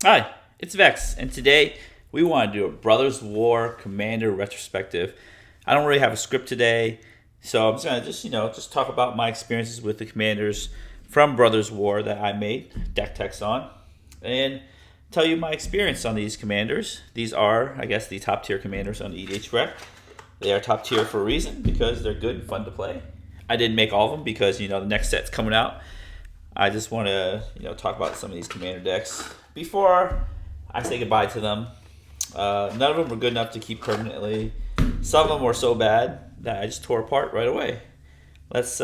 Hi, it's Vex, and today we want to do a Brothers War Commander retrospective. I don't really have a script today, so I'm just gonna just talk about my experiences with the commanders from Brothers War that I made deck techs on, and tell you my experience on these commanders. These are, I guess, the top tier commanders on the EDH rec. They are top tier for a reason because they're good and fun to play. I didn't make all of them because the next set's coming out. I just want to talk about some of these commander decks before I say goodbye to them. None of them were good enough to keep permanently. Some of them were so bad that I just tore apart right away. Let's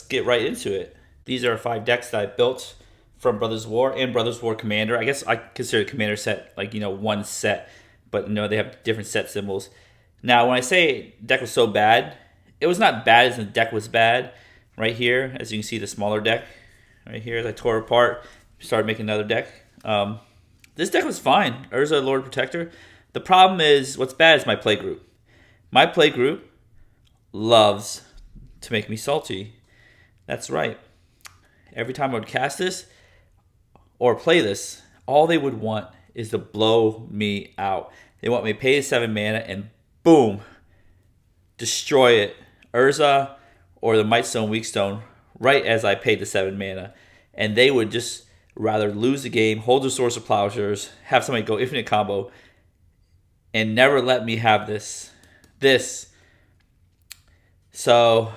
get right into it. These are 5 decks that I built from Brothers War and Brothers War Commander. I guess I consider Commander set like one set, but they have different set symbols. Now, when I say deck was so bad, it was not bad as the deck was bad. Right here, as you can see, the smaller deck right here, as I tore apart, started making another deck. This deck was fine. Urza, Lord Protector. The problem is, what's bad is my play group. My play group loves to make me salty. That's right. Every time I would cast this or play this, all they would want is to blow me out. They want me to pay 7 mana and boom, destroy it. Urza or the Might Stone, Weak Stone, right as I paid the 7 mana. And they would just rather lose the game, hold the Source of Plowshares, have somebody go infinite combo, and never let me have this. So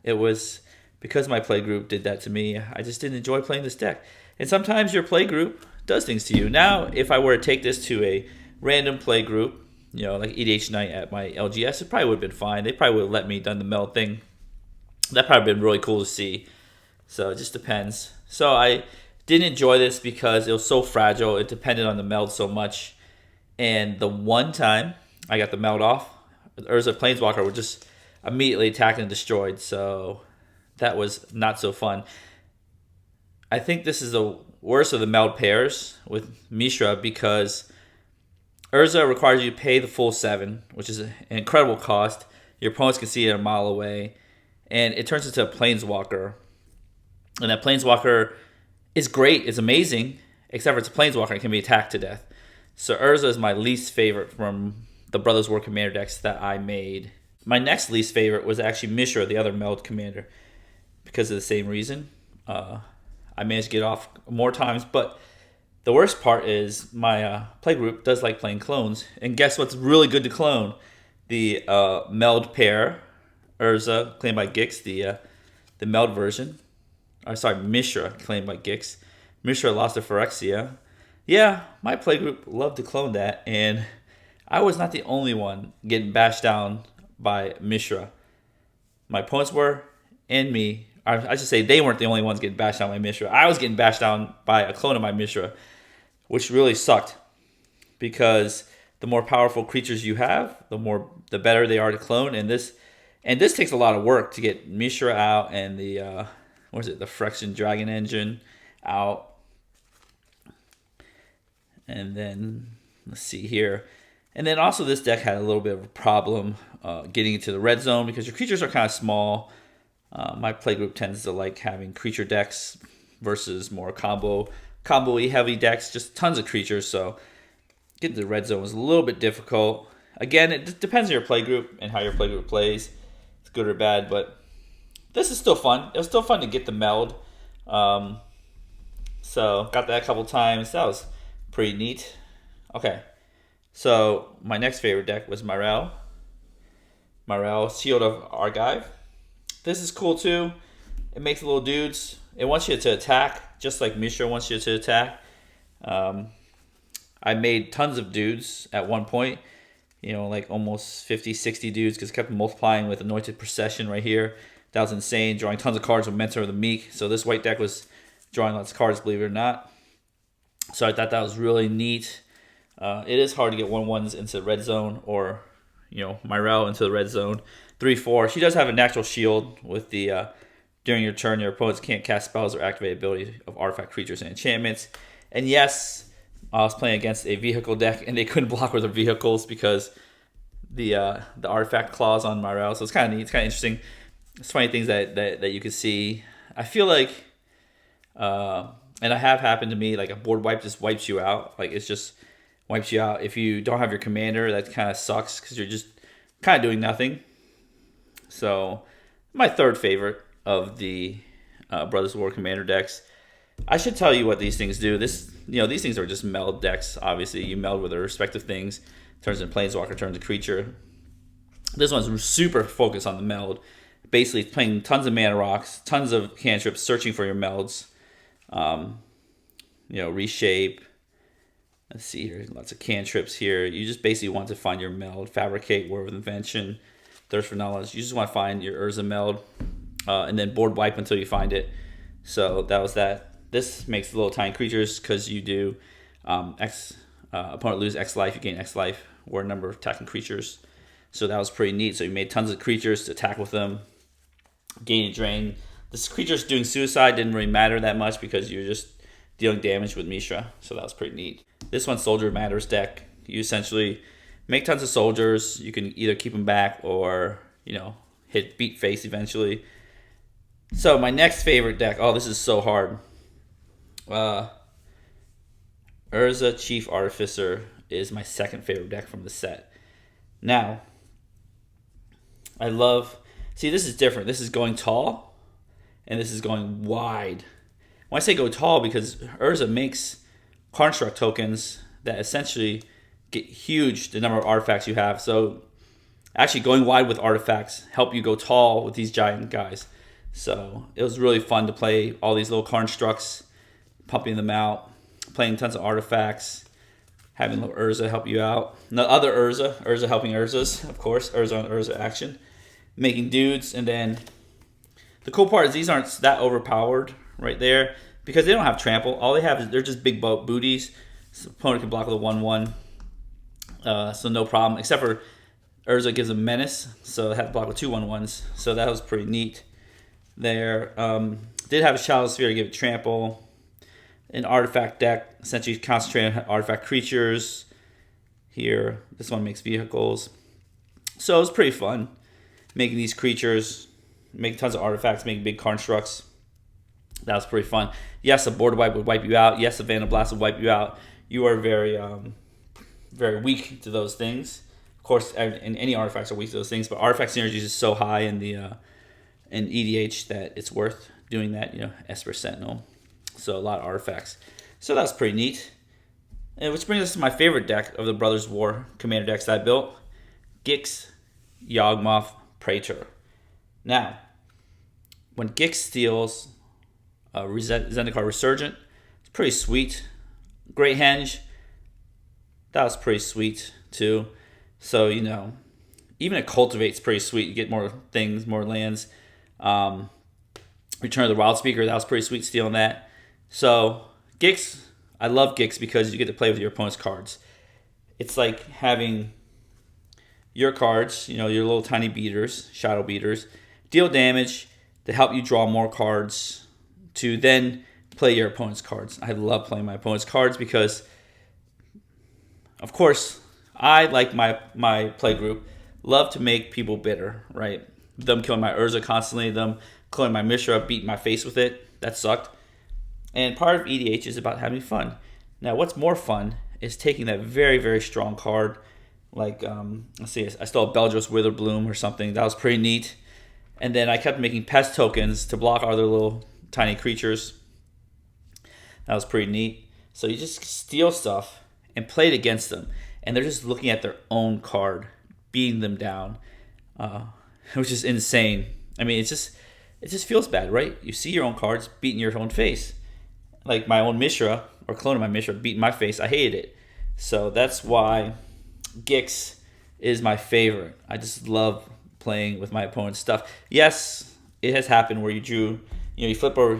it was because my play group did that to me. I just didn't enjoy playing this deck. And sometimes your play group does things to you. Now, if I were to take this to a random play group, like EDH Night at my LGS, it probably would have been fine. They probably would have let me done the meld thing. That probably been really cool to see. So it just depends. So I didn't enjoy this because it was so fragile. It depended on the meld so much. And the one time I got the meld off, Urza Planeswalker were just immediately attacked and destroyed. So that was not so fun. I think this is the worst of the meld pairs with Mishra because Urza requires you to pay the full 7, which is an incredible cost. Your opponents can see it a mile away. And it turns into a Planeswalker. And that Planeswalker is great, it's amazing, except for it's a Planeswalker and can be attacked to death. So Urza is my least favorite from the Brothers War Commander decks that I made. My next least favorite was actually Mishra, the other meld commander, because of the same reason. I managed to get off more times, but the worst part is my play group does like playing clones. And guess what's really good to clone? The meld pair, Urza, claimed by Gix, the meld version. Sorry, Mishra, claimed by Gix. Mishra lost to Phyrexia. Yeah, my playgroup loved to clone that, and I was not the only one getting bashed down by Mishra. My opponents were, and me. I should say they weren't the only ones getting bashed down by Mishra. I was getting bashed down by a clone of my Mishra, which really sucked because the more powerful creatures you have, the better they are to clone. And this takes a lot of work to get Mishra out and the the Phyrexian Dragon Engine out. And then let's see here. And then also this deck had a little bit of a problem getting into the red zone because your creatures are kind of small. My playgroup tends to like having creature decks versus more combo-y heavy decks, just tons of creatures. So getting to the red zone was a little bit difficult. Again, it depends on your playgroup and how your playgroup plays. It's good or bad, but this is still fun. It was still fun to get the meld. So got that a couple times. That was pretty neat. Okay, so my next favorite deck was Myrel, Shield of Argive. This is cool too. It makes little dudes. It wants you to attack, just like Mishra wants you to attack. I made tons of dudes at one point. Like almost 50, 60 dudes because I kept multiplying with Anointed Procession right here. That was insane, drawing tons of cards with Mentor of the Meek. So this white deck was drawing lots of cards, believe it or not. So I thought that was really neat. It is hard to get 1/1s into the red zone or, Myrel into the red zone. 3/4. She does have a natural shield with the during your turn, your opponents can't cast spells or activate abilities of artifact creatures and enchantments. And yes, I was playing against a vehicle deck and they couldn't block with their vehicles because the artifact clause on Myrel. So it's kind of neat. It's kind of interesting. It's funny things that you can see. I feel like And I have happened to me, like a board wipe just wipes you out. Like it's just wipes you out. If you don't have your commander, that kind of sucks because you're just kind of doing nothing. So my third favorite of the Brothers War Commander decks. I should tell you what these things do. These things are just meld decks. Obviously, you meld with their respective things. Turns into Planeswalker, turns into creature. This one's super focused on the meld. Basically, it's playing tons of mana rocks, tons of cantrips, searching for your melds. Reshape. Let's see here, lots of cantrips here. You just basically want to find your meld. Fabricate, War of Invention, Thirst for Knowledge. You just want to find your Urza meld, and then board wipe until you find it. So that was that. This makes little tiny creatures because you do opponent lose X life, you gain X life, or a number of attacking creatures. So that was pretty neat. So you made tons of creatures to attack with them, gain and drain. This creature's doing suicide didn't really matter that much because you're just dealing damage with Mishra. So that was pretty neat. This one, Soldier Matters deck. You essentially make tons of soldiers. You can either keep them back or, beat face eventually. So my next favorite deck. Oh, this is so hard. Urza Chief Artificer is my second favorite deck from the set. Now, this is different. This is going tall, and this is going wide. When I say go tall, because Urza makes construct tokens that essentially get huge, the number of artifacts you have. So actually going wide with artifacts help you go tall with these giant guys. So it was really fun to play all these little constructs, pumping them out, playing tons of artifacts, having little Urza help you out. The other Urza helping Urzas, of course, Urza on Urza action, making dudes. And then the cool part is these aren't that overpowered right there because they don't have trample. All they have is they're just big booties. So opponent can block with a 1/1, so no problem. Except for Urza gives them menace, so they have to block with 2 1/1s. So that was pretty neat. There did have a Shadow Sphere to give it trample. An artifact deck, essentially concentrated on artifact creatures. Here, this one makes vehicles. So it was pretty fun making these creatures, making tons of artifacts, making big constructs. That was pretty fun. Yes, a board wipe would wipe you out. Yes, a Vandal Blast would wipe you out. You are very, very weak to those things. Of course, and any artifacts are weak to those things, but artifact synergies is so high in the in EDH that it's worth doing that. Esper Sentinel. So a lot of artifacts. So that was pretty neat. And which brings us to my favorite deck of the Brothers War Commander decks that I built. Gix, Yawgmoth, Praetor. Now, when Gix steals Zendikar Resurgent, it's pretty sweet. Great Henge, that was pretty sweet too. So, even a Cultivate's pretty sweet. You get more things, more lands. Return of the Wild Speaker, that was pretty sweet stealing that. So, Gix, I love Gix because you get to play with your opponent's cards. It's like having your cards, your little tiny beaters, shadow beaters, deal damage to help you draw more cards to then play your opponent's cards. I love playing my opponent's cards because, of course, I, like my play group, love to make people bitter, right? Them killing my Urza constantly, them killing my Mishra, beating my face with it. That sucked. And part of EDH is about having fun. Now, what's more fun is taking that very, very strong card, like, let's see, I stole a Beldros Witherbloom or something. That was pretty neat. And then I kept making pest tokens to block other little tiny creatures. That was pretty neat. So you just steal stuff and play it against them. And they're just looking at their own card, beating them down, which is insane. I mean, it just feels bad, right? You see your own cards beating your own face. Like my own Mishra, or clone of my Mishra, beating my face. I hated it. So that's why Gix is my favorite. I just love playing with my opponent's stuff. Yes, it has happened where you flip over,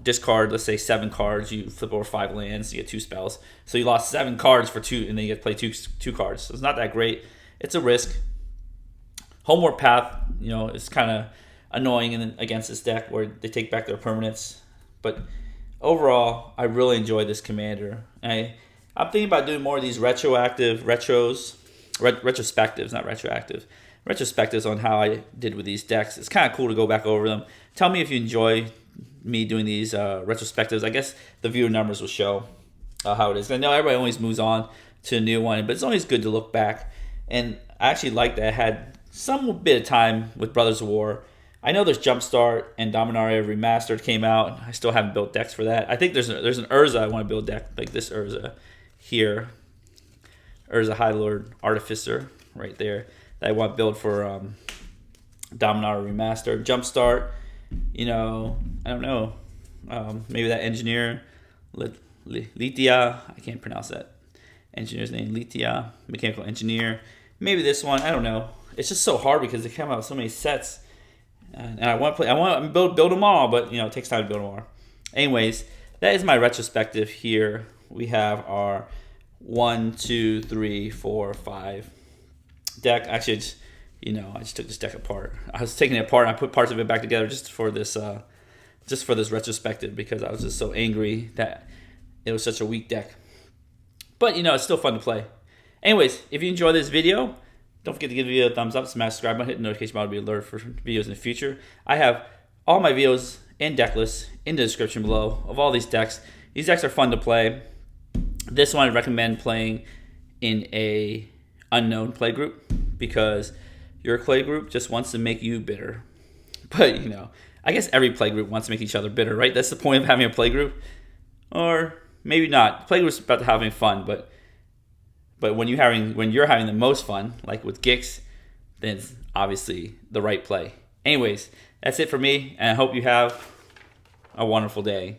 discard, let's say 7 cards, you flip over 5 lands, you get 2 spells. So you lost 7 cards for 2, and then you get to play two cards. So it's not that great. It's a risk. Homeward Path, is kind of annoying against this deck where they take back their permanents. But overall, I really enjoy this commander. I'm thinking about doing more of these retrospectives, not retroactive. Retrospectives on how I did with these decks. It's kind of cool to go back over them. Tell me if you enjoy me doing these retrospectives. I guess the viewer numbers will show how it is. I know everybody always moves on to a new one, but it's always good to look back. And I actually like that I had some bit of time with Brothers of War. I know there's Jumpstart and Dominaria Remastered came out. I still haven't built decks for that. I think there's an Urza I want to build deck, like this Urza here. Urza High Lord Artificer right there that I want to build for Dominaria Remastered. Jumpstart, you know, I don't know. Maybe that engineer, Lithia, I can't pronounce that engineer's name, Lithia, mechanical engineer. Maybe this one, I don't know. It's just so hard because they come out with so many sets. And I want to play. I want to build them all, but it takes time to build them all. Anyways, that is my retrospective here. We have our 1, 2, 3, 4, 5 deck. Actually, I just took this deck apart. I was taking it apart and I put parts of it back together just for this retrospective because I was just so angry that it was such a weak deck. But it's still fun to play. Anyways, if you enjoyed this video, don't forget to give the video a thumbs up, smash the subscribe button, hit the notification bell to be alerted for videos in the future. I have all my videos and deck lists in the description below of all these decks. These decks are fun to play. This one I recommend playing in a unknown play group because your play group just wants to make you bitter. But, I guess every play group wants to make each other bitter, right? That's the point of having a play group. Or maybe not. Play group's about having fun, but when you're having the most fun, like with Gix, then it's obviously the right play. Anyways, that's it for me, and I hope you have a wonderful day.